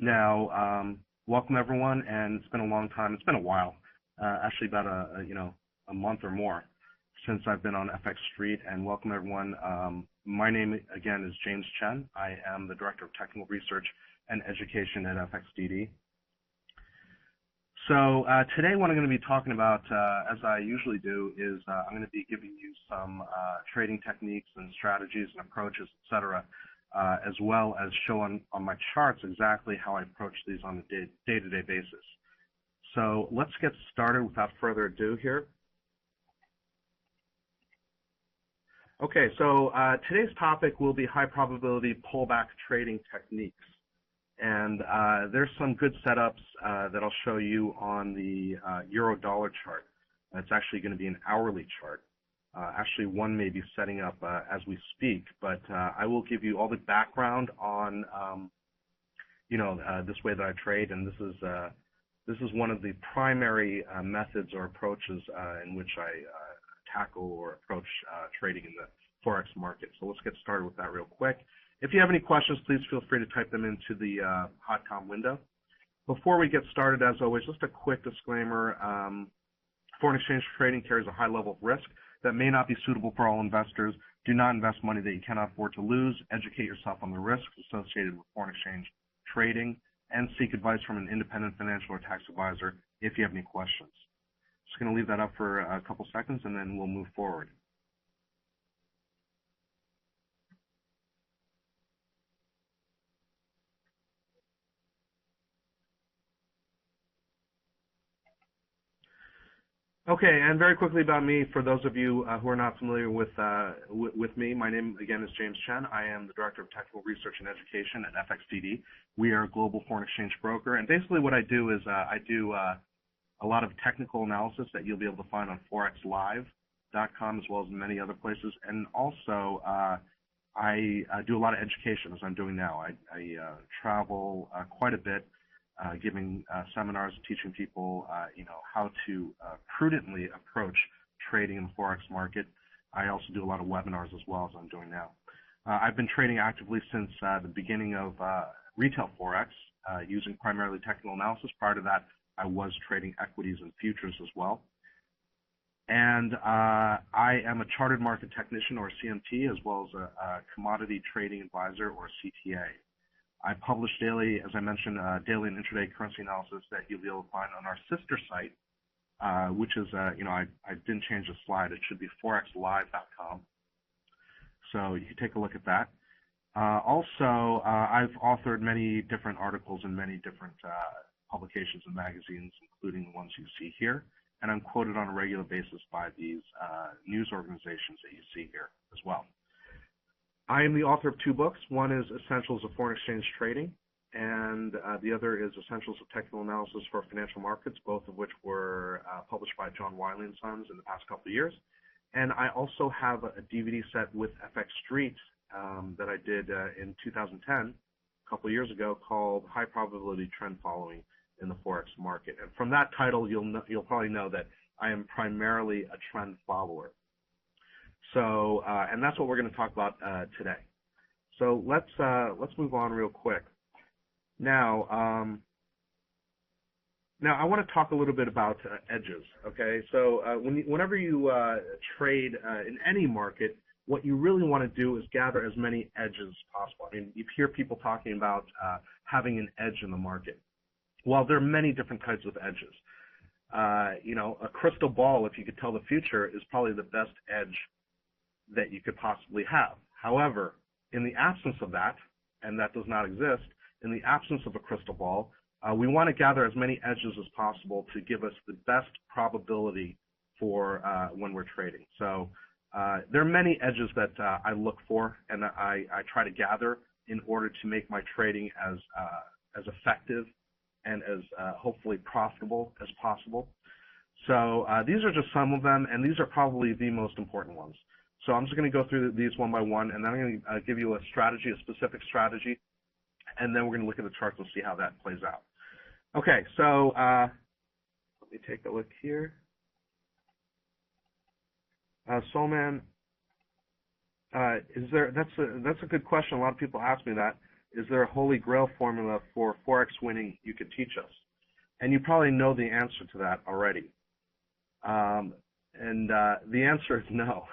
Now, welcome everyone, and it's been a long time. It's been a while, actually about a month or more since I've been on FX Street. And welcome everyone. My name again is James Chen. I am the Director of Technical Research and Education at FXDD. So today, what I'm going to be talking about, as I usually do, is I'm going to be giving you some trading techniques and strategies and approaches, etc. As well as show on my charts exactly how I approach these on a day-to-day basis. So let's get started without further ado here. Okay, so today's topic will be high probability pullback trading techniques. And there's some good setups that I'll show you on the euro-dollar chart. It's actually going to be an hourly chart. Actually, one may be setting up as we speak, but I will give you all the background on, this way that I trade, and this is one of the primary methods or approaches in which I tackle or approach trading in the forex market. So let's get started with that real quick. If you have any questions, please feel free to type them into the hotcom window. Before we get started, as always, just a quick disclaimer: foreign exchange trading carries a high level of risk that may not be suitable for all investors. Do not invest money that you cannot afford to lose. Educate yourself on the risks associated with foreign exchange trading, and seek advice from an independent financial or tax advisor if you have any questions. Just going to leave that up for a couple seconds, and then we'll move forward. Okay, and very quickly about me, for those of you who are not familiar with me, my name again is James Chen. I am the Director of Technical Research and Education at FXDD. We are a global foreign exchange broker, and basically what I do is I do a lot of technical analysis that you'll be able to find on forexlive.com as well as many other places, and also I do a lot of education, as I'm doing now. I travel quite a bit, giving seminars, teaching people, how to prudently approach trading in the forex market. I also do a lot of webinars as well, as I'm doing now. I've been trading actively since the beginning of retail forex, using primarily technical analysis. Prior to that, I was trading equities and futures as well. And I am a chartered market technician, or CMT, as well as a commodity trading advisor, or CTA. I publish daily, as I mentioned, daily and intraday currency analysis that you'll be able to find on our sister site, which is, I didn't change the slide. It should be forexlive.com. So you can take a look at that. Also, I've authored many different articles in many different publications and magazines, including the ones you see here. And I'm quoted on a regular basis by these news organizations that you see here as well. I am the author of two books. One is Essentials of Foreign Exchange Trading, and the other is Essentials of Technical Analysis for Financial Markets, both of which were published by John Wiley & Sons in the past couple of years. And I also have a DVD set with FX Street that I did in 2010, a couple of years ago, called High Probability Trend Following in the Forex Market. And from that title, you'll probably know that I am primarily a trend follower. So, and that's what we're going to talk about today. So let's move on real quick. Now I want to talk a little bit about edges. Okay, so whenever you trade in any market, what you really want to do is gather as many edges as possible. I mean, you hear people talking about having an edge in the market. Well, there are many different types of edges. A crystal ball, if you could tell the future, is probably the best edge that you could possibly have. However, in the absence of that, and that does not exist, in the absence of a crystal ball, we want to gather as many edges as possible to give us the best probability for when we're trading. So there are many edges that I look for and I try to gather in order to make my trading as effective and as hopefully profitable as possible. So these are just some of them, and these are probably the most important ones. So I'm just going to go through these one by one, and then I'm going to give you a strategy, a specific strategy, and then we're going to look at the charts and see how that plays out. Okay, so let me take a look here. Solman, that's a good question. A lot of people ask me that. is there a holy grail formula for Forex winning you could teach us? And you probably know the answer to that already. The answer is no,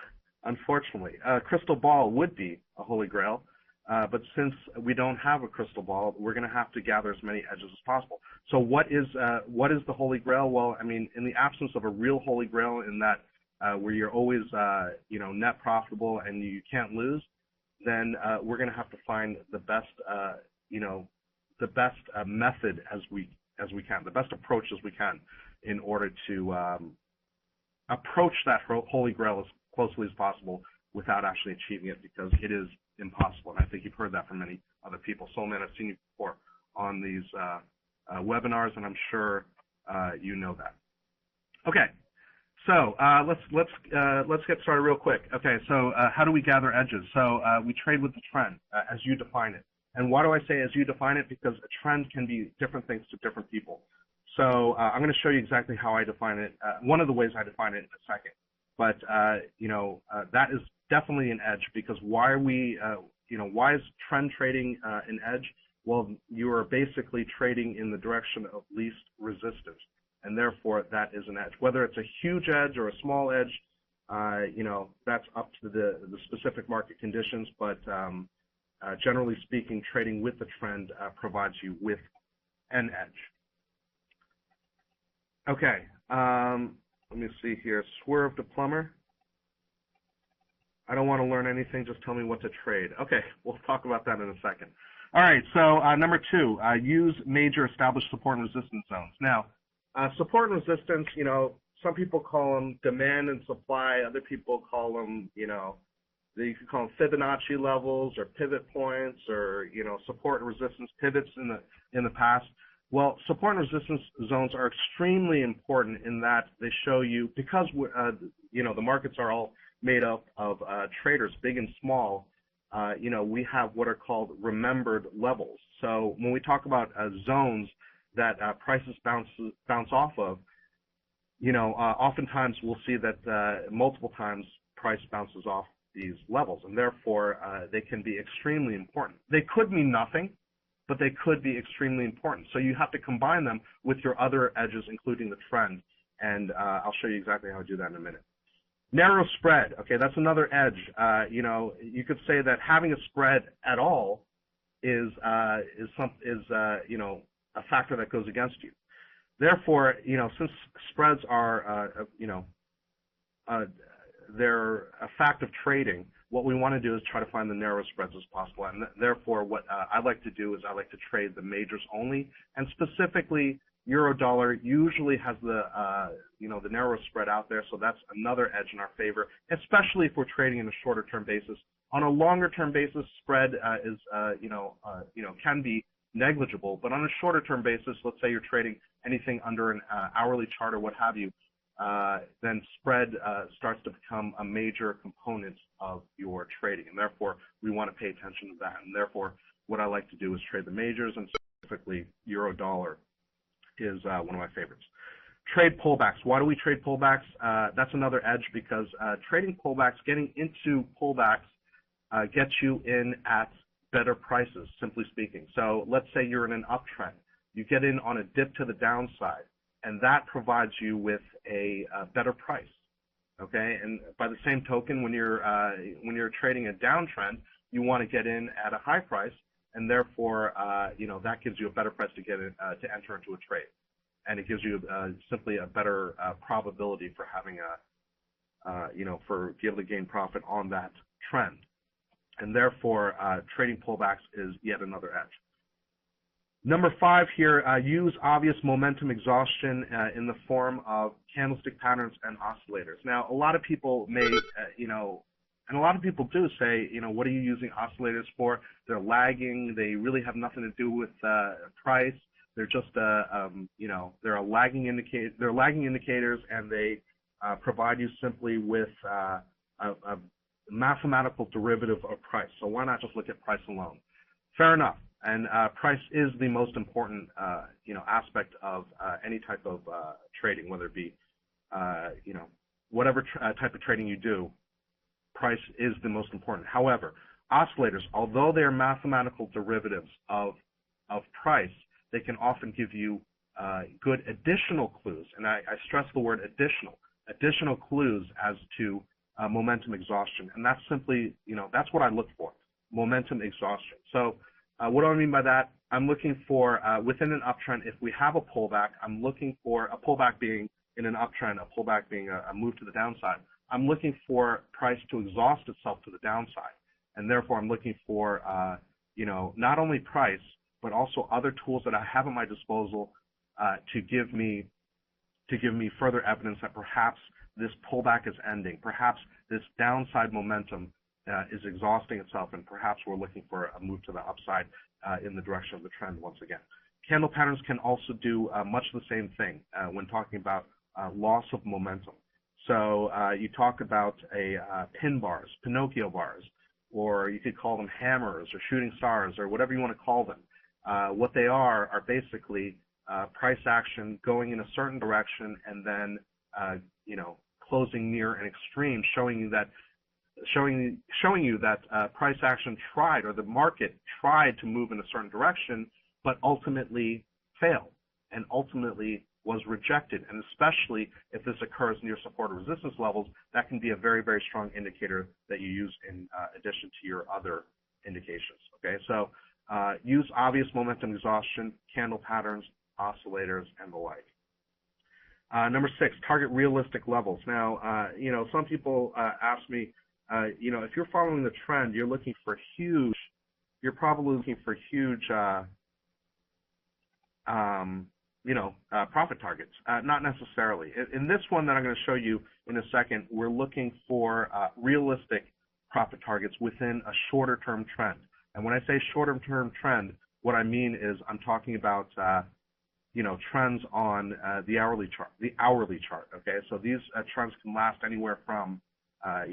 unfortunately. Crystal ball would be a holy grail, but since we don't have a crystal ball, we're going to have to gather as many edges as possible. So what is the holy grail? Well, I mean, in the absence of a real holy grail, in that where you're always net profitable and you can't lose, then we're going to have to find the best method as we can, the best approach as we can, in order to approach that holy grail as closely as possible without actually achieving it, because it is impossible. And I think you've heard that from many other people. Solman, I've seen you before on these webinars, and I'm sure you know that. Okay, so let's get started real quick. Okay, so how do we gather edges? So we trade with the trend as you define it. And why do I say as you define it? Because a trend can be different things to different people. So I'm going to show you exactly how I define it. One of the ways I define it in a second. But that is definitely an edge, because why are we, why is trend trading an edge? Well, you are basically trading in the direction of least resistance, and therefore that is an edge. Whether it's a huge edge or a small edge, that's up to the specific market conditions. But generally speaking, trading with the trend provides you with an edge. Okay, let me see here. Swerve to plumber. I don't want to learn anything, just tell me what to trade. Okay, we'll talk about that in a second. All right, so number 2, use major established support and resistance zones. Now, support and resistance, some people call them demand and supply, other people call them, you could call them Fibonacci levels or pivot points, or, support and resistance pivots in the past. Well, support and resistance zones are extremely important in that they show you, because the markets are all made up of traders, big and small. We have what are called remembered levels. So when we talk about zones that prices bounce off of, oftentimes we'll see that multiple times price bounces off these levels, and therefore they can be extremely important. They could mean nothing, but they could be extremely important. So you have to combine them with your other edges, including the trend, and I'll show you exactly how to do that in a minute. Narrow spread, okay, that's another edge. You could say that having a spread at all is a factor that goes against you. Therefore, since spreads are, they're a fact of trading, what we want to do is try to find the narrowest spreads as possible. And therefore, what I like to do is I like to trade the majors only, and specifically Euro-dollar usually has the narrowest spread out there, so that's another edge in our favor, especially if we're trading in a shorter term basis. On a longer term basis, spread can be negligible, but on a shorter term basis, let's say you're trading anything under an hourly chart or what have you, then spread starts to become a major component of your trading, and therefore we want to pay attention to that. And therefore, what I like to do is trade the majors, and specifically Euro-dollar is one of my favorites. Trade pullbacks. Why do we trade pullbacks? That's another edge, because trading pullbacks, getting into pullbacks, gets you in at better prices, simply speaking. So let's say you're in an uptrend. You get in on a dip to the downside, and that provides you with a better price. Okay, and by the same token, when you're trading a downtrend, you want to get in at a high price, and therefore, that gives you a better price to get in, to enter into a trade, and it gives you simply a better probability for having for be able to gain profit on that trend, and therefore, trading pullbacks is yet another edge. Number 5 here, use obvious momentum exhaustion in the form of candlestick patterns and oscillators. Now, a lot of people may, and a lot of people do say, what are you using oscillators for? They're lagging. They really have nothing to do with price. They're just, they're a lagging indicator. They're lagging indicators, and they provide you simply with a mathematical derivative of price. So why not just look at price alone? Fair enough. And price is the most important, aspect of any type of trading, whether it be, whatever type of trading you do. Price is the most important. However, Oscillators, although they are mathematical derivatives of price, they can often give you good additional clues, and I stress the word additional clues as to momentum exhaustion, and that's simply, that's what I look for, momentum exhaustion. So what do I mean by that? I'm looking for, within an uptrend, if we have a pullback, I'm looking for a pullback being in an uptrend, a pullback being a move to the downside. I'm looking for price to exhaust itself to the downside, and therefore I'm looking for, not only price, but also other tools that I have at my disposal to give me further evidence that perhaps this pullback is ending, perhaps this downside momentum is exhausting itself, and perhaps we're looking for a move to the upside in the direction of the trend once again. Candle patterns can also do much the same thing when talking about loss of momentum. So you talk about pin bars, Pinocchio bars, or you could call them hammers or shooting stars or whatever you want to call them. What they are basically price action going in a certain direction and then closing near an extreme, showing you that price action tried, or the market tried to move in a certain direction, but ultimately failed and ultimately was rejected. And especially if this occurs near support or resistance levels, that can be a very, very strong indicator that you use in addition to your other indications. Okay, so use obvious momentum exhaustion, candle patterns, oscillators, and the like. Number 6, target realistic levels. Now, some people ask me, if you're following the trend, you're probably looking for huge, profit targets. Not necessarily. In this one that I'm going to show you in a second, we're looking for realistic profit targets within a shorter term trend. And when I say shorter term trend, what I mean is I'm talking about trends on the hourly chart. Okay, so these trends can last anywhere from a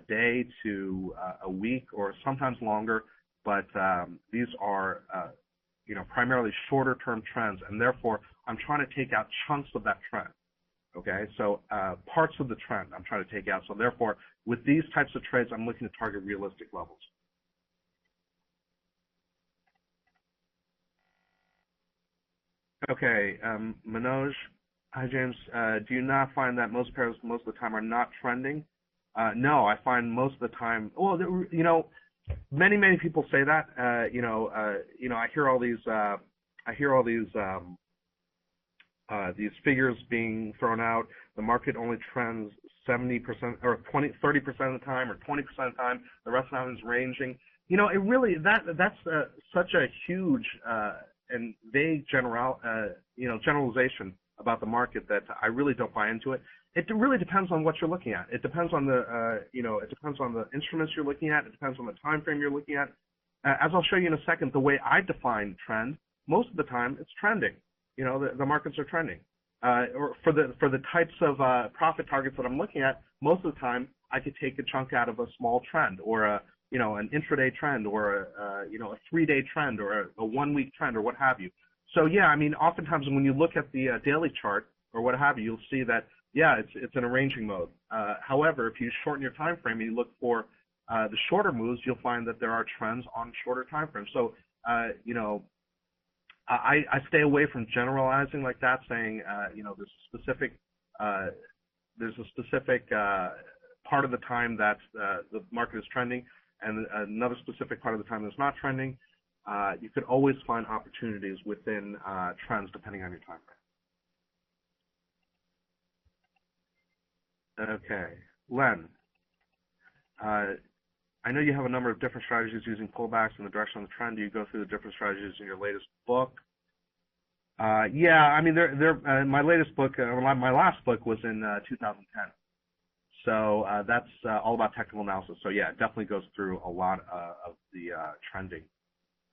day to a week or sometimes longer, but these are primarily shorter term trends, and therefore I'm trying to take out chunks of that trend. Okay, so parts of the trend I'm trying to take out. So therefore, with these types of trades, I'm looking to target realistic levels. Okay, Manoj, hi James. Do you not find that most pairs most of the time are not trending? No, I find most of the time. Well, many people say that. I hear all these figures being thrown out. The market only trends 70% or 30% of the time, or 20% of the time. The rest of the time is ranging. It really that's such a huge and vague generalization about the market that I really don't buy into it. It really depends on what you're looking at. It depends on the it depends on the instruments you're looking at. It depends on the time frame you're looking at. As I'll show you in a second, the way I define trend, most of the time it's trending. The markets are trending. Or for the types of profit targets that I'm looking at, most of the time I could take a chunk out of a small trend, or an intraday trend, or a 3-day trend, or a 1-week trend, or what have you. So yeah, I mean, oftentimes when you look at the daily chart or what have you, you'll see that it's in a ranging mode. However, if you shorten your time frame and you look for the shorter moves, you'll find that there are trends on shorter time frames. So I stay away from generalizing like that, saying there's a specific part of the time that the market is trending, and another specific part of the time that's not trending. You could always find opportunities within trends depending on your time frame. Okay, Len, I know you have a number of different strategies using pullbacks in the direction of the trend. Do you go through the different strategies in your latest book? Yeah, I mean, my latest book, my last book was in 2010. So that's all about technical analysis. So yeah, it definitely goes through a lot of the trending,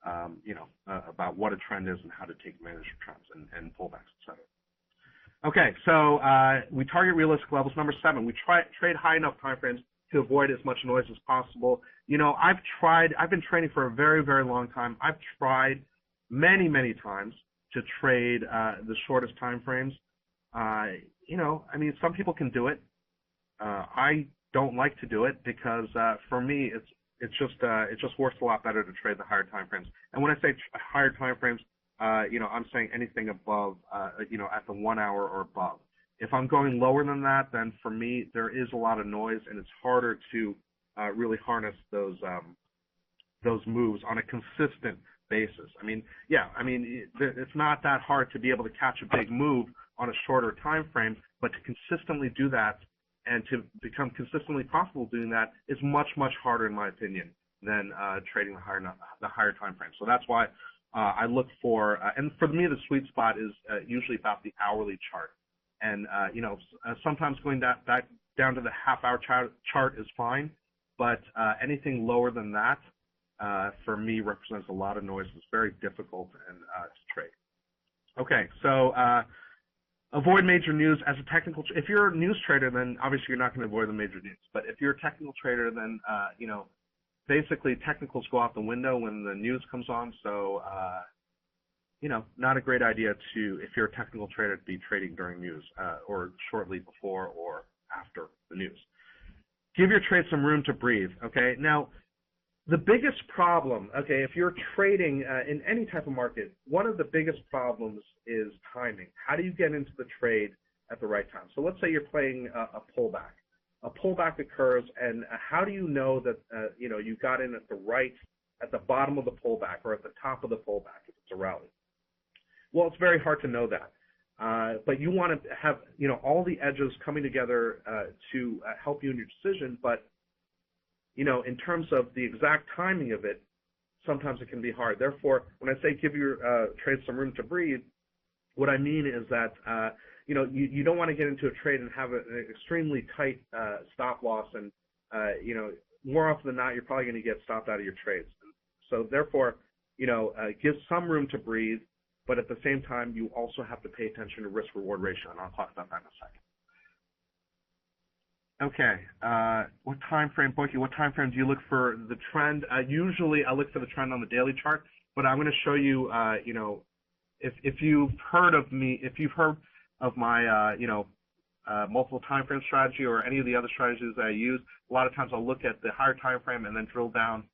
about what a trend is and how to take advantage of trends and pullbacks, etc. Okay, so we target realistic levels. Number 7, we trade high enough time frames to avoid as much noise as possible. I've been trading for a very, very long time. I've tried many times to trade the shortest time frames. I mean, some people can do it. I don't like to do it because for me, it just works a lot better to trade the higher time frames. And when I say higher time frames, I'm saying anything above, at the 1 hour or above. If I'm going lower than that, then for me there is a lot of noise, and it's harder to really harness those moves on a consistent basis. It's not that hard to be able to catch a big move on a shorter time frame, but to consistently do that and to become consistently profitable doing that is much, much harder, in my opinion, than trading the higher time frame. So that's why I look for, and for me, the sweet spot is usually about the hourly chart. And, sometimes going back down to the half-hour chart is fine, but anything lower than that, for me, represents a lot of noise. It's very difficult to trade. Okay, so avoid major news as a technical. If you're a news trader, then obviously you're not going to avoid the major news. But if you're a technical trader, then basically technicals go out the window when the news comes on. So not a great idea if you're a technical trader, to be trading during news or shortly before or after the news. Give your trade some room to breathe. Okay, now the biggest problem, if you're trading in any type of market, one of the biggest problems is timing. How do you get into the trade at the right time? So let's say you're playing a pullback. A pullback occurs, and how do you know that you got in at the bottom of the pullback or at the top of the pullback if it's a rally? Well, it's very hard to know that, but you want to have all the edges coming together to help you in your decision. But in terms of the exact timing of it, sometimes it can be hard. Therefore, when I say give your trade some room to breathe, what I mean is that you don't want to get into a trade and have an extremely tight stop loss, and more often than not, you're probably going to get stopped out of your trades. So therefore, give some room to breathe, but at the same time, you also have to pay attention to risk-reward ratio, and I'll talk about that in a second. Okay, what time frame, Boyke, what time frame do you look for the trend? Usually I look for the trend on the daily chart, but I'm going to show you, if you've heard of my, multiple time frame strategy or any of the other strategies that I use, a lot of times I'll look at the higher time frame and then drill down,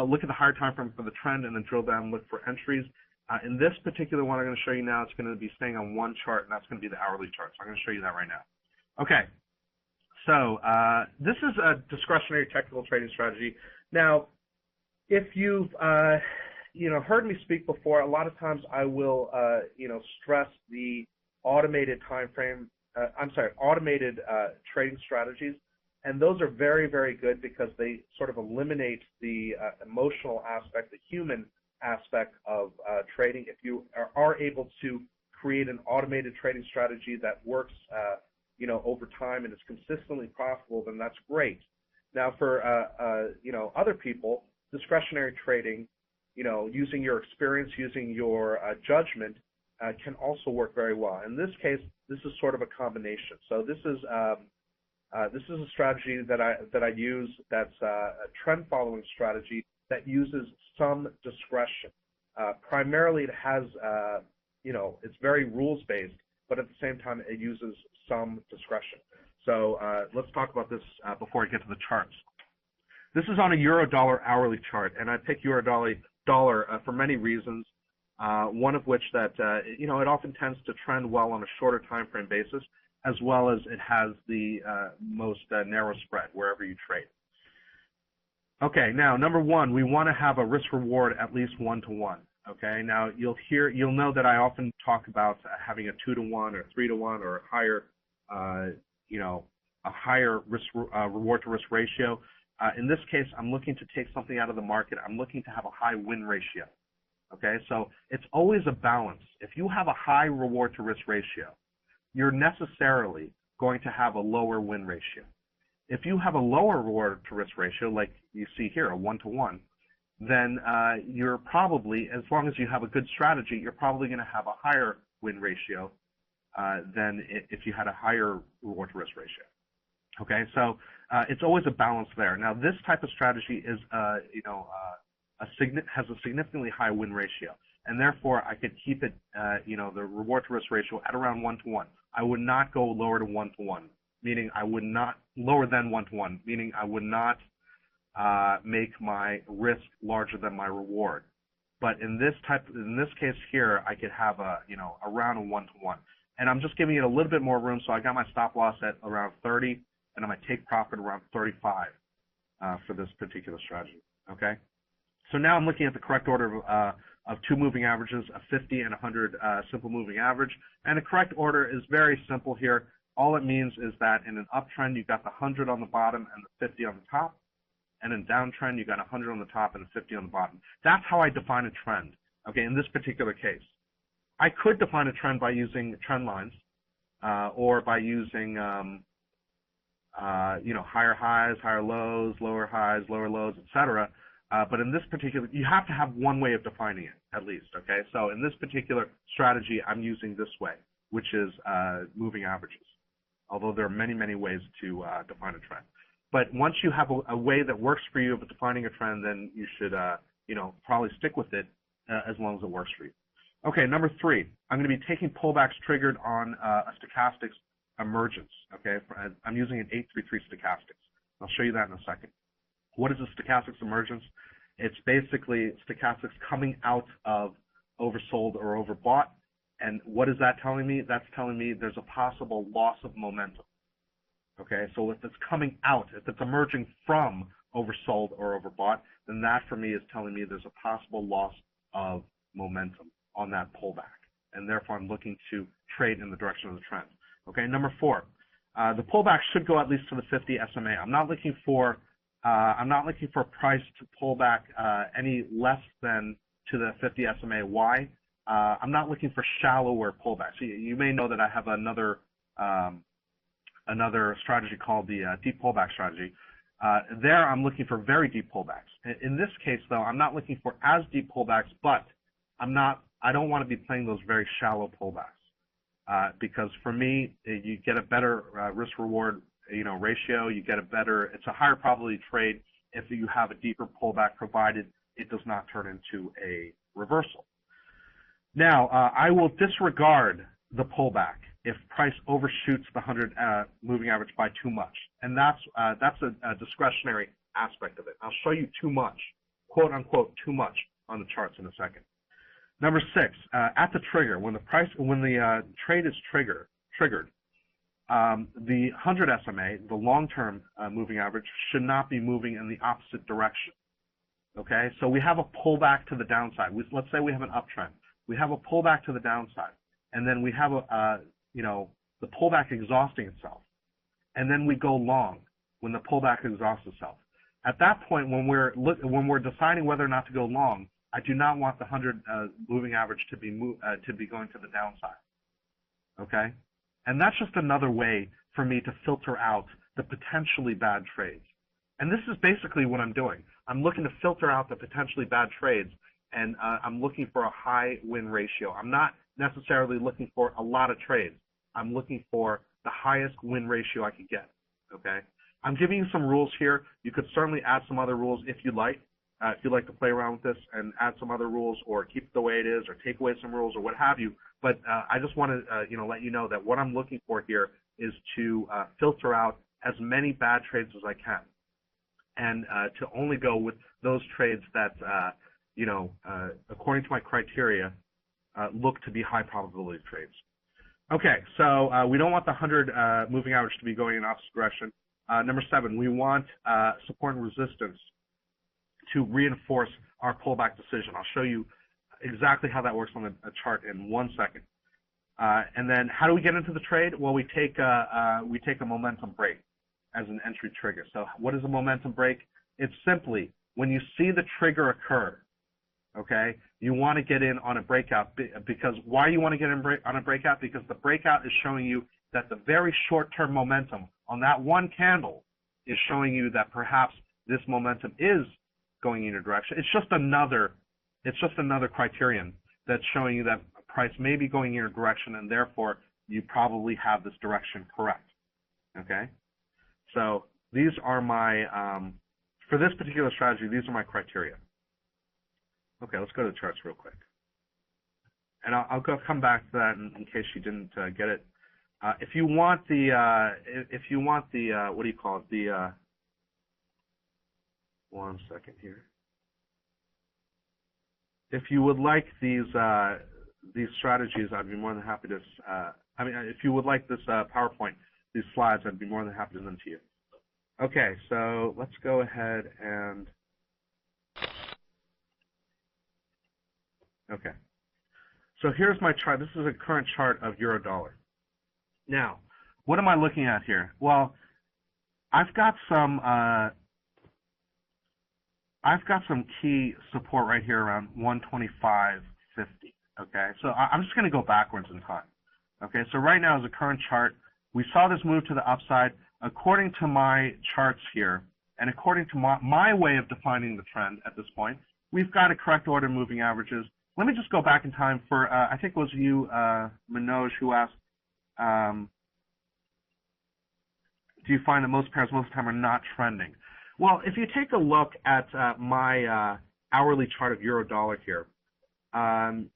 look at the higher time frame for the trend and then drill down and look for entries. In this particular one I'm going to show you now, it's going to be staying on one chart, and that's going to be the hourly chart. So I'm going to show you that right now. Okay. So this is a discretionary technical trading strategy. Now, if you've heard me speak before, a lot of times I will stress the automated automated trading strategies, and those are very, very good because they sort of eliminate the emotional aspect, the human aspect of trading. If you are able to create an automated trading strategy that works over time and is consistently profitable, then that's great. Now, for other people, discretionary trading, using your experience, using your judgment, can also work very well. In this case, this is sort of a combination. So this is a strategy that I use that's a trend following strategy that uses some discretion. Primarily, it has it's very rules based, but at the same time, it uses some discretion. So let's talk about this before I get to the charts. This is on a euro-dollar hourly chart, and I pick euro-dollar for many reasons. One of which that it often tends to trend well on a shorter time frame basis, as well as it has the most narrow spread wherever you trade. Okay, now number one, we want to have a risk-reward at least 1-to-1. Okay, now you'll know that I often talk about having a 2-to-1 or 3-to-1 or a higher, a higher reward to risk ratio. In this case, I'm looking to take something out of the market. I'm looking to have a high win ratio. Okay, so it's always a balance. If you have a high reward to risk ratio, you're necessarily going to have a lower win ratio. If you have a lower reward to risk ratio, like you see here, a 1-to-1, then you're probably, as long as you have a good strategy, you're probably going to have a higher win ratio than if you had a higher reward to risk ratio. Okay, so it's always a balance there. Now, this type of strategy is, has a significantly high win ratio, and therefore I could keep it, the reward to risk ratio at around 1-to-1. I would not go lower to 1-to-1, meaning I would not lower than 1-to-1, meaning I would not make my risk larger than my reward. But in this case here, I could have around a 1-to-1. And I'm just giving it a little bit more room, so I got my stop loss at around 30, and I'm going to take profit around 35 for this particular strategy, okay? So now I'm looking at the correct order of two moving averages, a 50 and 100 simple moving average. And the correct order is very simple here. All it means is that in an uptrend, you've got the 100 on the bottom and the 50 on the top. And in downtrend, you got 100 on the top and a 50 on the bottom. That's how I define a trend, okay, in this particular case. I could define a trend by using trend lines or by using, higher highs, higher lows, lower highs, lower lows, etc. But in this particular, you have to have one way of defining it, at least, okay? So in this particular strategy, I'm using this way, which is moving averages, although there are many, many ways to define a trend. But once you have a way that works for you of defining a trend, then you should, probably stick with it as long as it works for you. Okay, number 3, I'm going to be taking pullbacks triggered on a stochastics emergence, okay? I'm using an 833 stochastics. I'll show you that in a second. What is a stochastics emergence? It's basically stochastics coming out of oversold or overbought. And what is that telling me? That's telling me there's a possible loss of momentum. Okay, so if it's coming out, if it's emerging from oversold or overbought, then that for me is telling me there's a possible loss of momentum on that pullback. And therefore I'm looking to trade in the direction of the trend. Okay, number 4, the pullback should go at least to the 50 SMA. I'm not looking for price to pull back any less than to the 50 SMA. Why? I'm not looking for shallower pullbacks. You may know that I have another strategy called the deep pullback strategy. There I'm looking for very deep pullbacks. In this case, though, I'm not looking for as deep pullbacks, but I don't want to be playing those very shallow pullbacks because for me, you get a better risk-reward ratio. You get it's a higher probability trade if you have a deeper pullback, provided it does not turn into a reversal. Now, I will disregard the pullback if price overshoots the 100 moving average by too much, and that's a discretionary aspect of it. I'll show you too much, quote unquote, too much on the charts in a second. Number 6, at the trigger, when the trade is triggered, the 100 SMA, the long-term moving average, should not be moving in the opposite direction. Okay, so we have a pullback to the downside. Let's say we have an uptrend. We have a pullback to the downside, and then we have the pullback exhausting itself, and then we go long when the pullback exhausts itself. At that point, when we're deciding whether or not to go long, I do not want the 100 moving average to be going to the downside. Okay, and that's just another way for me to filter out the potentially bad trades. And this is basically what I'm doing. I'm looking to filter out the potentially bad trades, and I'm looking for a high win ratio. I'm not necessarily looking for a lot of trades. I'm looking for the highest win ratio I could get. Okay, I'm giving you some rules here. You could certainly add some other rules if you'd like. If you'd like to play around with this and add some other rules, or keep it the way it is, or take away some rules, or what have you. But I just want to let you know that what I'm looking for here is to filter out as many bad trades as I can, and to only go with those trades that according to my criteria, look to be high probability trades. Okay, so we don't want the 100 moving average to be going in opposite direction. Number 7, we want support and resistance to reinforce our pullback decision. I'll show you exactly how that works on a chart in 1 second. And then how do we get into the trade? Well, we take a momentum break as an entry trigger. So what is a momentum break? It's simply when you see the trigger occur, okay, you want to get in on a breakout. Because why you want to get in on a breakout? Because the breakout is showing you that the very short-term momentum on that one candle is showing you that perhaps this momentum is going in your direction. It's just another criterion that's showing you that price may be going in your direction, and therefore you probably have this direction correct. Okay, so these are my for this particular strategy, these are my criteria. Okay, let's go to the charts real quick, and I'll come back to that in case you didn't get it. If you want the what do you call it, 1 second here. If you would like these strategies, I'd be more than happy to. If you would like this PowerPoint, these slides, I'd be more than happy to send them to you. Okay, so let's go ahead and. Okay. So here's my chart. This is a current chart of euro dollar. Now, what am I looking at here? Well, I've got some key support right here around 125.50. Okay, so I'm just going to go backwards in time. Okay, so right now is a current chart. We saw this move to the upside. According to my charts here, and according to my way of defining the trend at this point, we've got a correct order moving averages. Let me just go back in time for, I think it was you, Manoj, who asked, do you find that most pairs most of the time are not trending? Well, if you take a look at my hourly chart of euro dollar here,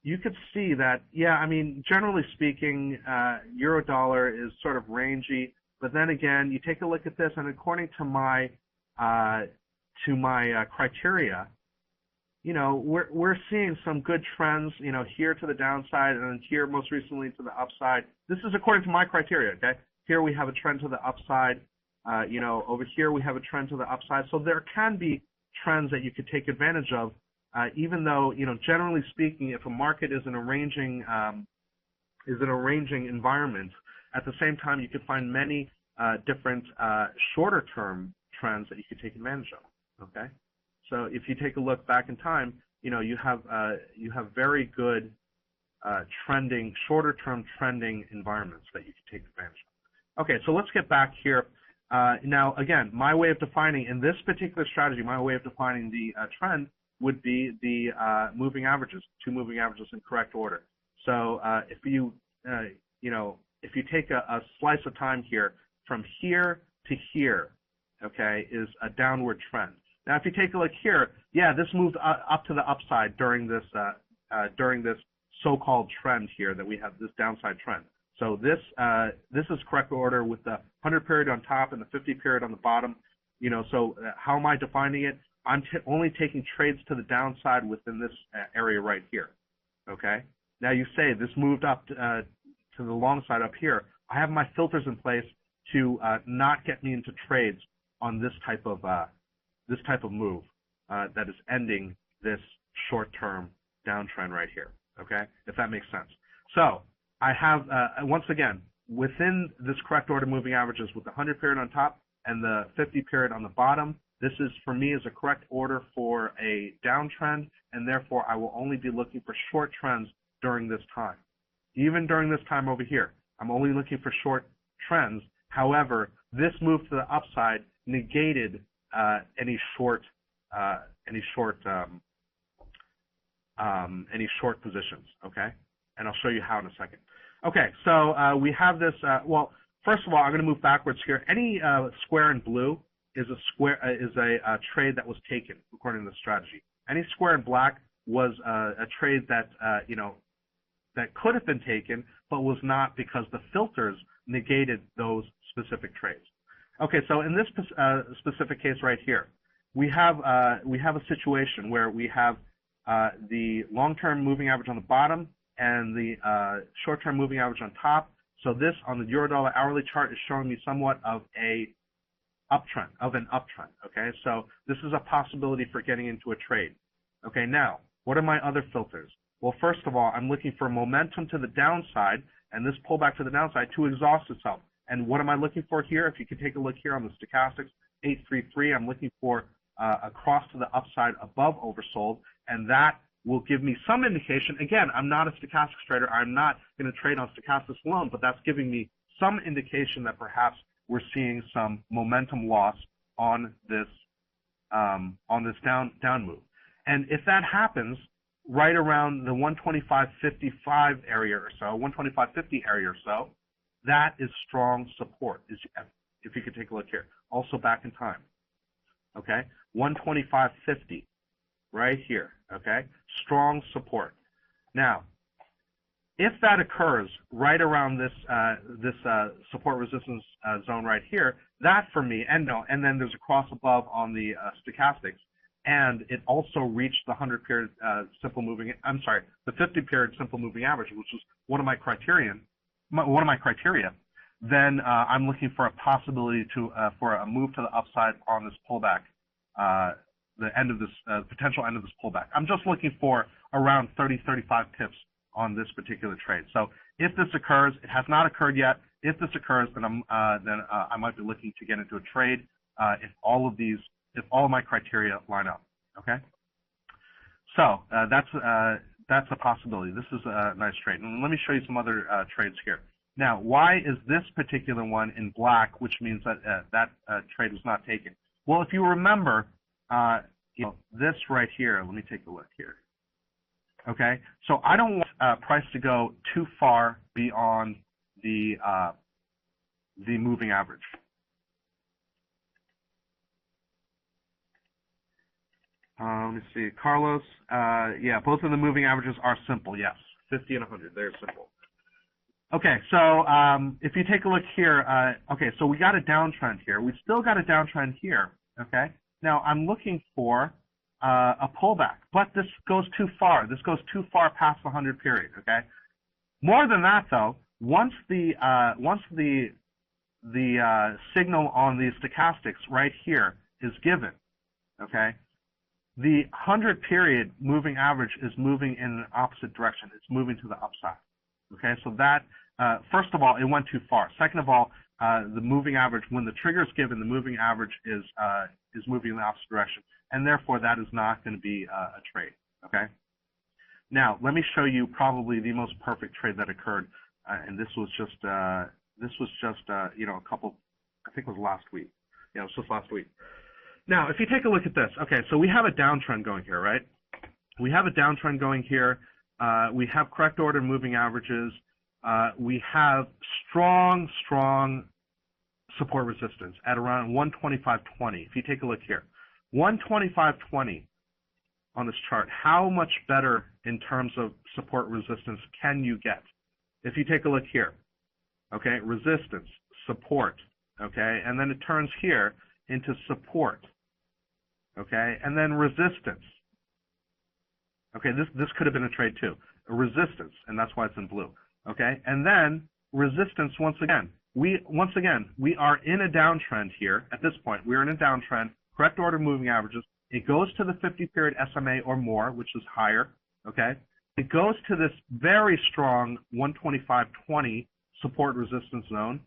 you could see that, yeah, I mean, generally speaking, euro dollar is sort of rangy. But then again, you take a look at this, and according to my criteria, you know, we're seeing some good trends, you know, here to the downside and then here most recently to the upside. This is according to my criteria, okay? Here we have a trend to the upside. You know, over here we have a trend to the upside. So there can be trends that you could take advantage of, even though, you know, generally speaking, if a market is an arranging environment, at the same time you could find many different shorter term trends that you could take advantage of. Okay, so if you take a look back in time, you know, you have very good trending, shorter term trending environments that you can take advantage of. Okay, so let's get back here. Now, again, my way of defining, in this particular strategy, my way of defining the trend would be the moving averages, two moving averages in correct order. So if you, you know, if you take a slice of time here, from here to here, okay, is a downward trend. Now, if you take a look here, yeah, this moved up to the upside during this so-called trend here that we have, this downside trend. So this is correct order with the 100 period on top and the 50 period on the bottom. You know, so how am I defining it? I'm only taking trades to the downside within this area right here. Okay. Now you say this moved up to the long side up here. I have my filters in place to not get me into trades on this type of move that is ending this short-term downtrend right here. Okay, if that makes sense. So I have once again within this correct order moving averages with the 100 period on top and the 50 period on the bottom. This is for me is a correct order for a downtrend, and therefore I will only be looking for short trends during this time. Even during this time over here, I'm only looking for short trends. However, this move to the upside negated any short positions. Okay, and I'll show you how in a second. Okay, so we have this. Well, first of all, I'm going to move backwards here. Any square in blue is a trade that was taken according to the strategy. Any square in black was a trade that you know, that could have been taken, but was not because the filters negated those specific trades. Okay, so in this specific case right here, we have a situation where we have the long-term moving average on the bottom and the short-term moving average on top. So this on the euro-dollar hourly chart is showing me somewhat of an uptrend. Okay, so this is a possibility for getting into a trade. Okay, now what are my other filters? Well, first of all, I'm looking for momentum to the downside and this pullback to the downside to exhaust itself. And what am I looking for here? If you could take a look here on the stochastics, 833, I'm looking for a cross to the upside above oversold, and that will give me some indication. Again, I'm not a stochastics trader. I'm not going to trade on stochastics alone, but that's giving me some indication that perhaps we're seeing some momentum loss on this down move. And if that happens right around the 125.55 area or so, 125.50 area or so, that is strong support. If you could take a look here, also back in time. Okay, 125.50, right here. Okay, strong support. Now, if that occurs right around this support resistance zone right here, that for me, and then there's a cross above on the stochastics, and it also reached the 100-period the 50-period simple moving average, which is one of my criteria, then I'm looking for a possibility for a move to the upside on this pullback, the potential end of this pullback. I'm just looking for around 30-35 pips on this particular trade. So if this occurs, it has not occurred yet. If this occurs, then I might be looking to get into a trade if all of my criteria line up. Okay. So that's a possibility. This is a nice trade. And let me show you some other trades here. Now, why is this particular one in black, which means that that trade was not taken? Well, if you remember, this right here. Let me take a look here. Okay, so I don't want price to go too far beyond the moving average. Let me see, Carlos. Yeah, both of the moving averages are simple. Yes, 50 and 100. They're simple. Okay, so if you take a look here, okay, so we got a downtrend here. We still got a downtrend here. Okay, now I'm looking for a pullback, but this goes too far. This goes too far past the 100 period. Okay. More than that, though, once the signal on the stochastics right here is given, okay, the 100 period moving average is moving in an opposite direction. It's moving to the upside. Okay. So that first of all, it went too far. Second of all, the moving average, when the trigger is given, the moving average is moving in the opposite direction, and therefore that is not going to be a trade. Okay. Now let me show you probably the most perfect trade that occurred, and this was just a couple, I think it was last week. Yeah, it was just last week. Now if you take a look at this, okay, so we have a downtrend going here, right? We have a downtrend going here. We have correct order moving averages. We have strong support resistance at around 125.20. If you take a look here, 125.20 on this chart, how much better in terms of support resistance can you get? If you take a look here, okay, resistance, support, okay, and then it turns here into support, okay, and then resistance. Okay, this could have been a trade too. A resistance, and that's why it's in blue. Okay, and then resistance once again. We are in a downtrend here at this point. We are in a downtrend. Correct order moving averages. It goes to the 50-period SMA or more, which is higher. Okay, it goes to this very strong 125.20 support resistance zone.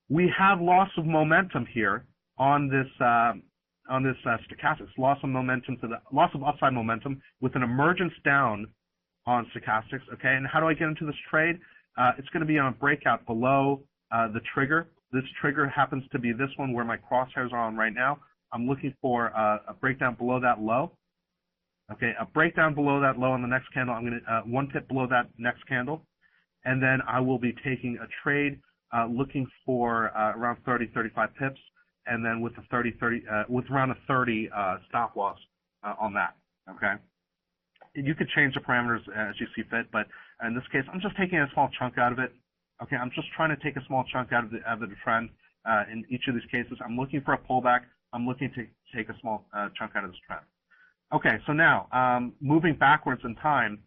We have loss of momentum here on this stochastics. Loss of upside momentum with an emergence down on stochastics. Okay, and how do I get into this trade? It's going to be on a breakout below the trigger. This trigger happens to be this one where my crosshairs are on right now. I'm looking for a breakdown below that low. Okay, a breakdown below that low on the next candle. I'm going to one tip below that next candle, and then I will be taking a trade looking for around 30-35 pips, and then with a with around a 30 stop loss on that. Okay. You could change the parameters as you see fit, but in this case, I'm just taking a small chunk out of it. Okay, I'm just trying to take a small chunk out of the trend. In each of these cases, I'm looking for a pullback. I'm looking to take a small chunk out of this trend. Okay, so now moving backwards in time,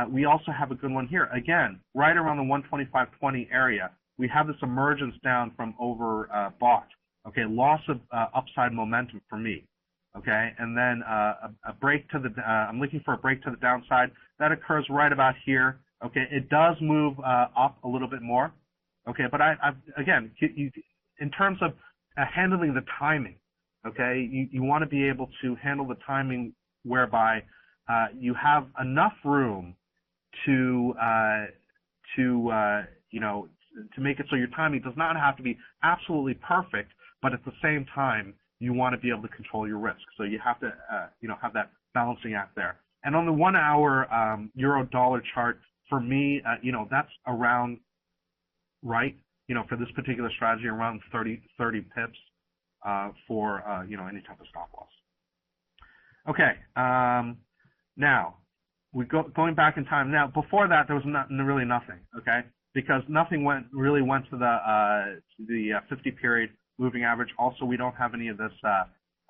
we also have a good one here. Again, right around the 125.20 area, we have this emergence down from overbought. Okay, loss of upside momentum for me. Okay, and then a break to the, I'm looking for a break to the downside. That occurs right about here. Okay, it does move up a little bit more. Okay, but again, in terms of handling the timing, okay, you want to be able to handle the timing whereby you have enough room to make it so your timing does not have to be absolutely perfect, but at the same time, you want to be able to control your risk. So you have to, have that balancing act there. And on the 1 hour euro-dollar chart, for me, that's around right, for this particular strategy, around 30 pips for, any type of stop loss. Okay, now, going back in time. Now, before that, there was really nothing, okay? Because nothing really went to the 50 period moving average. Also, we don't have any of this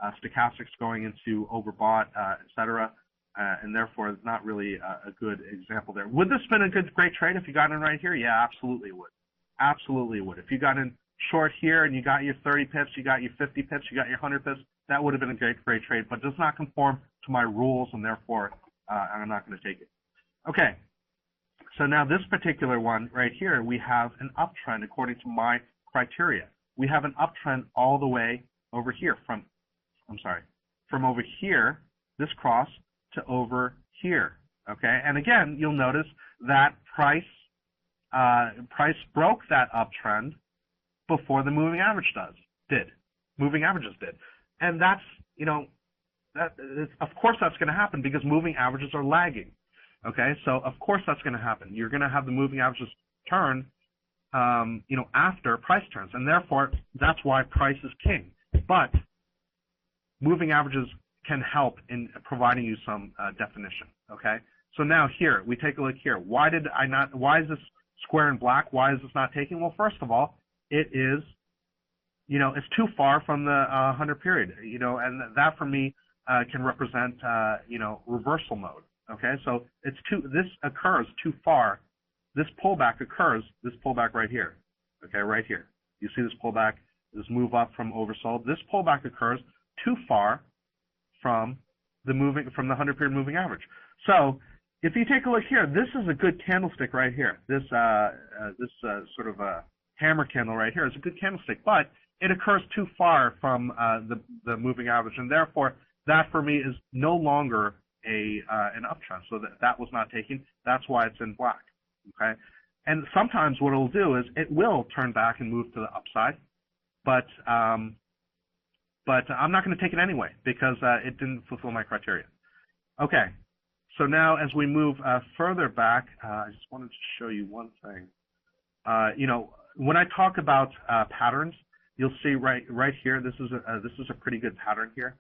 stochastics going into overbought, etc. And therefore it's not really a good example there. Would this have been a great trade if you got in right here? Yeah, absolutely it would. Absolutely it would. If you got in short here and you got your 30 pips, you got your 50 pips, you got your 100 pips, that would have been a great trade, but does not conform to my rules, and therefore I'm not going to take it. Okay, so now this particular one right here, we have an uptrend according to my criteria. We have an uptrend all the way over here from over here, this cross, to over here. Okay, and again, you'll notice that price broke that uptrend before the moving average moving averages did. And that's, of course that's going to happen because moving averages are lagging. Okay, so of course that's going to happen. You're going to have the moving averages turn, after price turns, and therefore that's why price is king. But moving averages can help in providing you some definition. Okay, so now here we take a look here. Why is this square in black? Why is this not taking? Well, first of all, it is, it's too far from the 100 period, and that for me can represent, reversal mode. Okay, so this occurs too far. This pullback occurs, this pullback right here. Okay, right here. You see this pullback, this move up from oversold. This pullback occurs too far from the 100 period moving average. So if you take a look here, this is a good candlestick right here. This sort of a hammer candle right here is a good candlestick, but it occurs too far from the moving average, and therefore that for me is no longer an uptrend. So that was not taken. That's why it's in black. Okay, and sometimes what it'll do is it will turn back and move to the upside, but I'm not going to take it anyway because it didn't fulfill my criteria. Okay, so now as we move further back, I just wanted to show you one thing. When I talk about patterns, you'll see right here. This is a pretty good pattern here.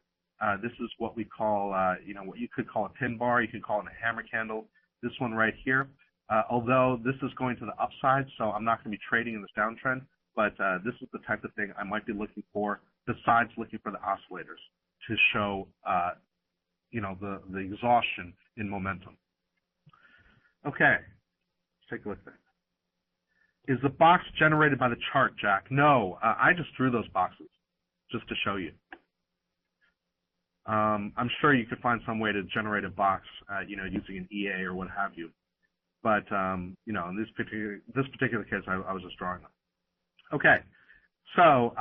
This is what we call, what you could call a pin bar. You could call it a hammer candle. This one right here. Although this is going to the upside, so I'm not going to be trading in this downtrend. But this is the type of thing I might be looking for, besides looking for the oscillators to show, the exhaustion in momentum. Okay, let's take a look at that. Is the box generated by the chart, Jack? No, I just drew those boxes just to show you. I'm sure you could find some way to generate a box, using an EA or what have you. But, in this particular case, I was just drawing them. Okay, so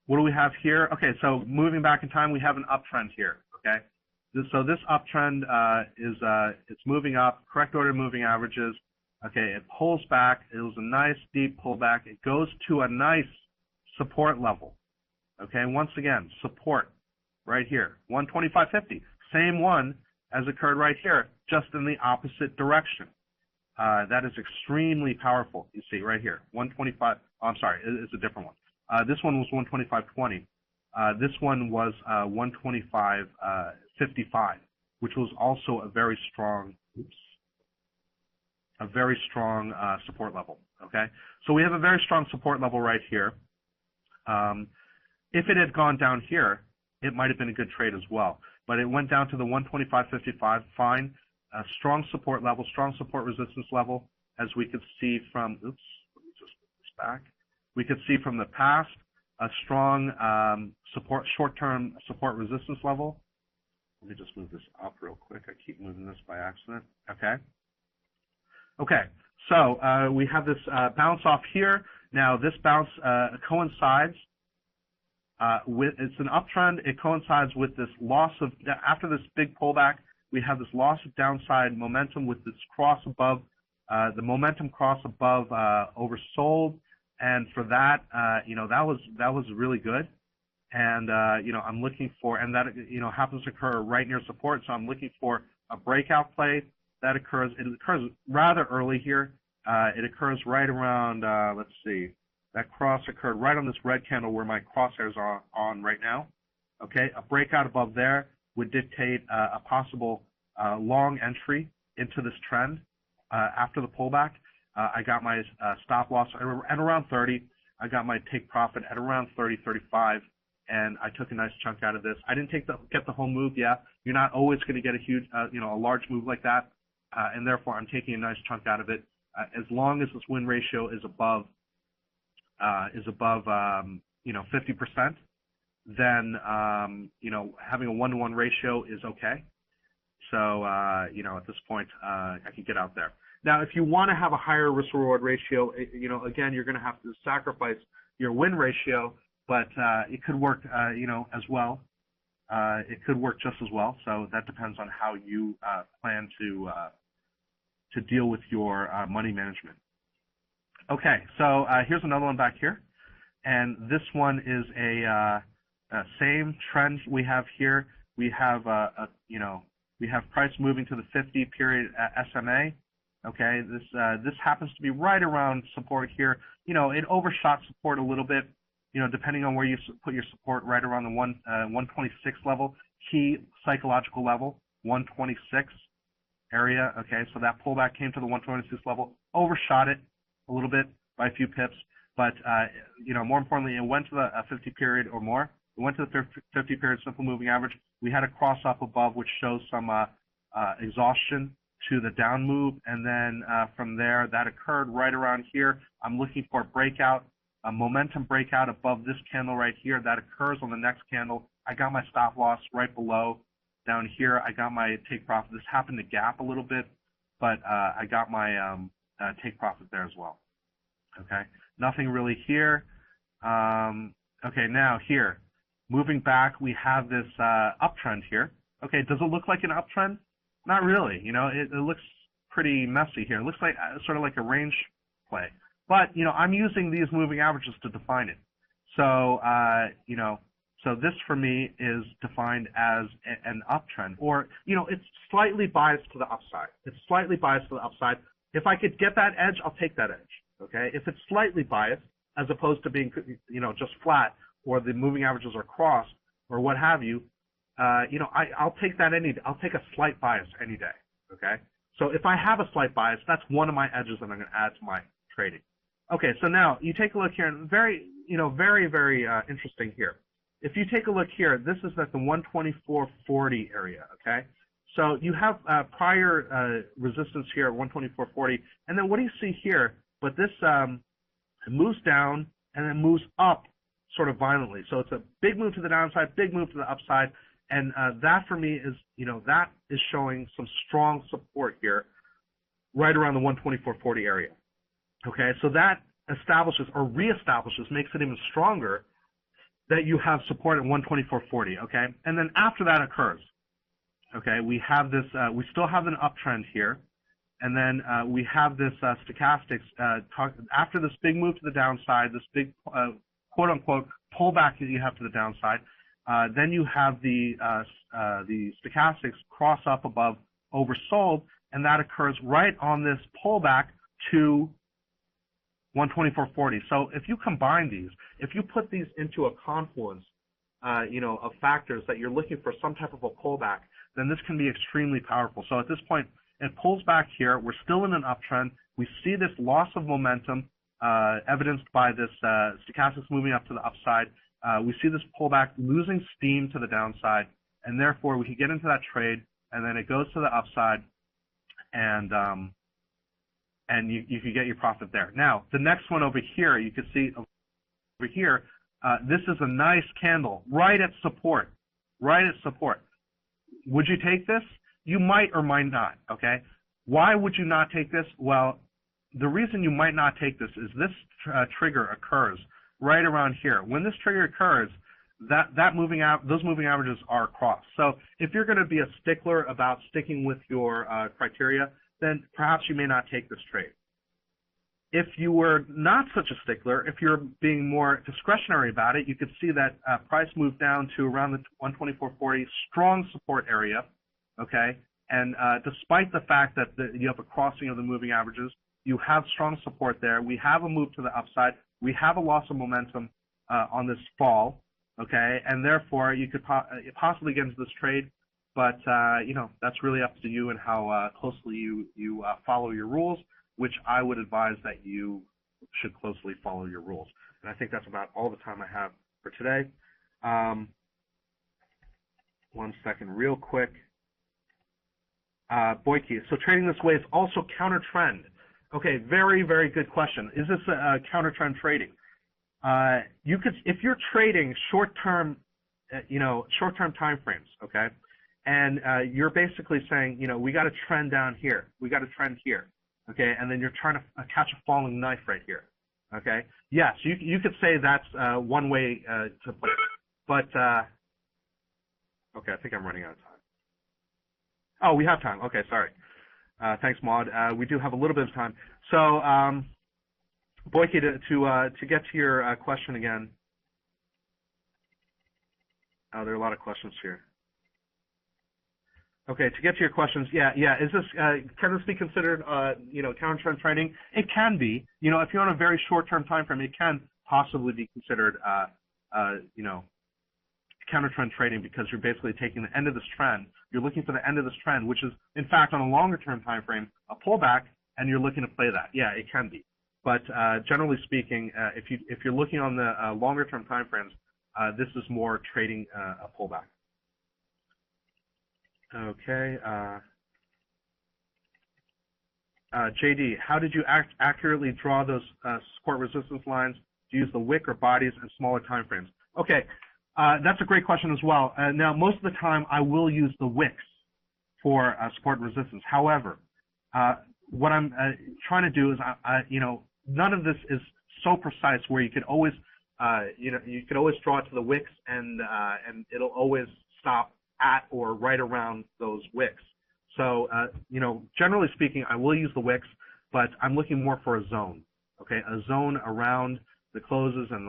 what do we have here? Okay, so moving back in time, we have an uptrend here. Okay, so this uptrend it's moving up, correct order moving averages. Okay, it pulls back. It was a nice deep pullback. It goes to a nice support level. Okay, once again, support right here, 125.50, same one as occurred right here, just in the opposite direction. That is extremely powerful. You see right here, 125. Oh, I'm sorry, it's a different one. This one was 125.20. This one was 125.55, which was also a very strong. Support level. Okay, so we have a very strong support level right here. If it had gone down here, it might have been a good trade as well. But it went down to the 125.55. Fine. A strong support level, strong support resistance level, as we could see from, let me just put this back. We could see from the past a strong short-term support resistance level. Let me just move this up real quick. I keep moving this by accident. Okay. Okay, so we have this bounce off here. Now this bounce coincides it's an uptrend. It coincides with this loss of, after this big pullback, we have this loss of downside momentum with this cross above, the momentum cross above oversold, and for that, that was really good. And I'm looking for, and that happens to occur right near support, so I'm looking for a breakout play that occurs. It occurs rather early here. It occurs right around, let's see, that cross occurred right on this red candle where my crosshairs are on right now. Okay, a breakout above there would dictate a possible long entry into this trend after the pullback. I got my stop loss at around 30. I got my take profit at around 30, 35. and I took a nice chunk out of this. I didn't get the whole move. Yeah, you're not always going to get a huge, a large move like that, and therefore I'm taking a nice chunk out of it. As long as this win ratio is above 50%, then having a 1-to-1 ratio is okay. So at this point, I can get out there. Now, if you want to have a higher risk-reward ratio, again, you're going to have to sacrifice your win ratio, but it could work, as well. It could work just as well. So that depends on how you plan to deal with your money management. Okay, so here's another one back here, and this one is a same trend we have here. We have we have price moving to the 50-period SMA. Okay, this happens to be right around support here. It overshot support a little bit. Depending on where you put your support, right around the 126 level, key psychological level, 126 area. Okay, so that pullback came to the 126 level, overshot it a little bit by a few pips, but more importantly, it went to the 50 period or more. It went to the 50 period simple moving average. We had a cross up above, which shows some exhaustion to the down move, and then from there, that occurred right around here. I'm looking for a breakout, a momentum breakout above this candle right here. That occurs on the next candle. I got my stop loss right below. Down here, I got my take profit. This happened to gap a little bit, but I got my take profit there as well. Okay, nothing really here. Okay, now here, moving back, we have this uptrend here. Okay, does it look like an uptrend? Not really. It looks pretty messy here. It looks like sort of like a range play. But I'm using these moving averages to define it. So so this for me is defined as an uptrend, or it's slightly biased to the upside. It's slightly biased to the upside. If I could get that edge, I'll take that edge. Okay. If it's slightly biased, as opposed to being just flat, or the moving averages are crossed, or what have you, I'll take that I'll take a slight bias any day. Okay. So if I have a slight bias, that's one of my edges that I'm going to add to my trading. Okay. So now you take a look here, and very interesting here. If you take a look here, this is at the 124.40 area. Okay. So you have prior resistance here at 124.40, and then what do you see here? But this moves down and then moves up sort of violently. So it's a big move to the downside, big move to the upside, and that for me is, that is showing some strong support here, right around the 124.40 area. Okay, so that establishes or reestablishes, makes it even stronger that you have support at 124.40. Okay, and then after that occurs, okay, we have this, we still have an uptrend here, and then we have this stochastics after this big move to the downside, this big quote unquote pullback that you have to the downside. Then you have the stochastics cross up above oversold, and that occurs right on this pullback to 124.40. So if you combine these, if you put these into a confluence, of factors that you're looking for some type of a pullback, then this can be extremely powerful. So at this point, it pulls back here. We're still in an uptrend. We see this loss of momentum, evidenced by this stochastics moving up to the upside. We see this pullback losing steam to the downside, and therefore we can get into that trade, and then it goes to the upside, and you can get your profit there. Now, the next one over here, you can see over here, this is a nice candle right at support, right at support. Would you take this? You might or might not, okay? Why would you not take this? Well, the reason you might not take this is this trigger occurs right around here. When this trigger occurs, those moving averages are crossed. So if you're going to be a stickler about sticking with your criteria, then perhaps you may not take this trade. If you were not such a stickler, if you're being more discretionary about it, you could see that price moved down to around the 124.40, strong support area, okay? And despite the fact that you have a crossing of the moving averages, you have strong support there. We have a move to the upside. We have a loss of momentum on this fall, okay? And therefore, you could possibly get into this trade, but that's really up to you and how closely you follow your rules, which I would advise that you should closely follow your rules. And I think that's about all the time I have for today. One second, real quick. Boyke, so trading this way is also counter trend. Okay, very, very good question. Is this a counter trend trading? You could, if you're trading short-term, short-term time frames, okay, and you're basically saying, we got a trend down here, we got a trend here, okay, and then you're trying to catch a falling knife right here, okay. Yes, you could say that's one way to put it, but okay, I think I'm running out of time. Oh, we have time. Okay, sorry. Thanks, Maud. We do have a little bit of time. So, Boyke, to get to your question again. Oh, there are a lot of questions here. Okay, to get to your questions, yeah. Is this can this be considered counter trend trading? It can be. If you're on a very short-term time frame, it can possibly be considered counter trend trading, because you're basically taking the end of this trend. You're looking for the end of this trend, which is in fact on a longer term time frame a pullback, and you're looking to play that. Yeah, it can be. But generally speaking, if you're looking on the longer term time frames, this is more trading a pullback. Okay. JD, how did you accurately draw those support resistance lines? Do you use the wick or bodies and smaller time frames? Okay. That's a great question as well. Now, most of the time, I will use the wicks for support and resistance. However, what I'm trying to do is, none of this is so precise where you could always, you could always draw it to the wicks, and it'll always stop at or right around those wicks. So, generally speaking, I will use the wicks, but I'm looking more for a zone. Okay, a zone around the closes and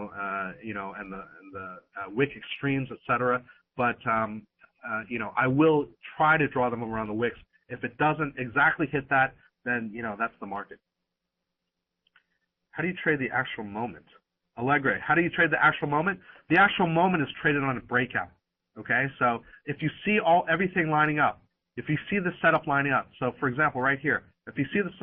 the wick extremes, etc. But I will try to draw them around the wicks. If it doesn't exactly hit that, then that's the market. How do you trade the actual moment? Allegre, how do you trade the actual moment? The actual moment is traded on a breakout. Okay, so if you see everything lining up, if you see the setup lining up, so for example, right here, if you see this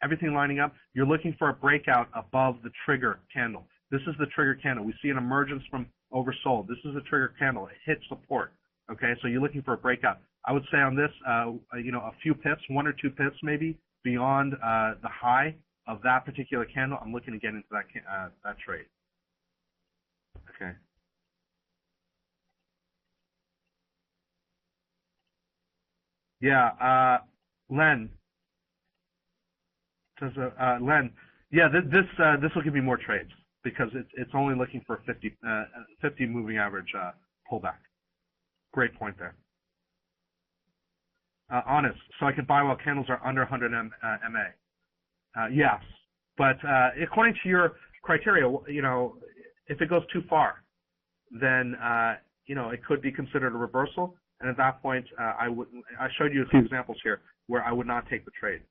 everything lining up, you're looking for a breakout above the trigger candle. This is the trigger candle. We see an emergence from oversold. This is a trigger candle. It hits support. Okay, so you're looking for a breakout. I would say on this, a few pips, 1 or 2 pips maybe beyond the high of that particular candle. I'm looking to get into that trade. Okay. Yeah, Len. Len, yeah, this will give me more trades because it's only looking for 50 moving average pullback. Great point there. Honest, so I could buy while candles are under 100 MA. Yes, but according to your criteria, if it goes too far, then it could be considered a reversal, and at that point, I showed you a few examples here where I would not take the trade.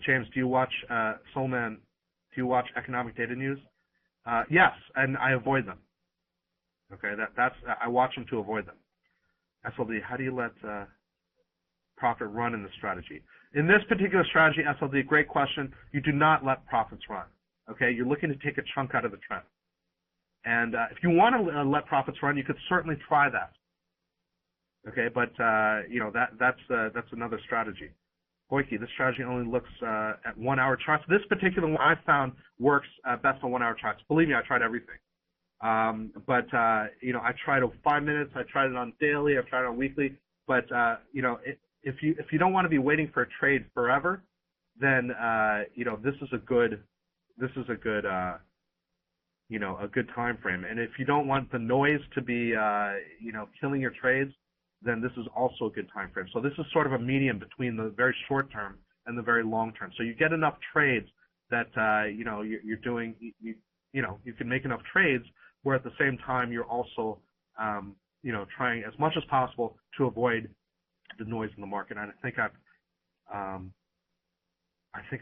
James, do you watch Soulman? Do you watch economic data news? Yes, and I avoid them. Okay, I watch them to avoid them. SLD, how do you let profit run in this strategy? In this particular strategy, SLD, great question. You do not let profits run. Okay, you're looking to take a chunk out of the trend. And if you want to let profits run, you could certainly try that. Okay, but that's another strategy. Boyke, this strategy only looks at 1 hour charts. This particular one I found works best on 1 hour charts. Believe me, I tried everything. But I tried on 5 minutes. I tried it on daily. I've tried it on weekly. But if you don't want to be waiting for a trade forever, then this is a good a good time frame. And if you don't want the noise to be killing your trades, then this is also a good time frame. So this is sort of a medium between the very short term and the very long term. So you get enough trades that you're doing. You can make enough trades where at the same time you're also trying as much as possible to avoid the noise in the market. And I think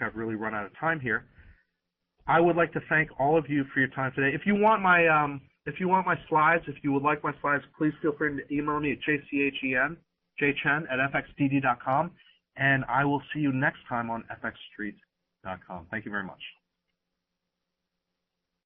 I've really run out of time here. I would like to thank all of you for your time today. If you want my slides, if you would like my slides, please feel free to email me at jchen@fxdd.com, and I will see you next time on fxstreet.com. Thank you very much.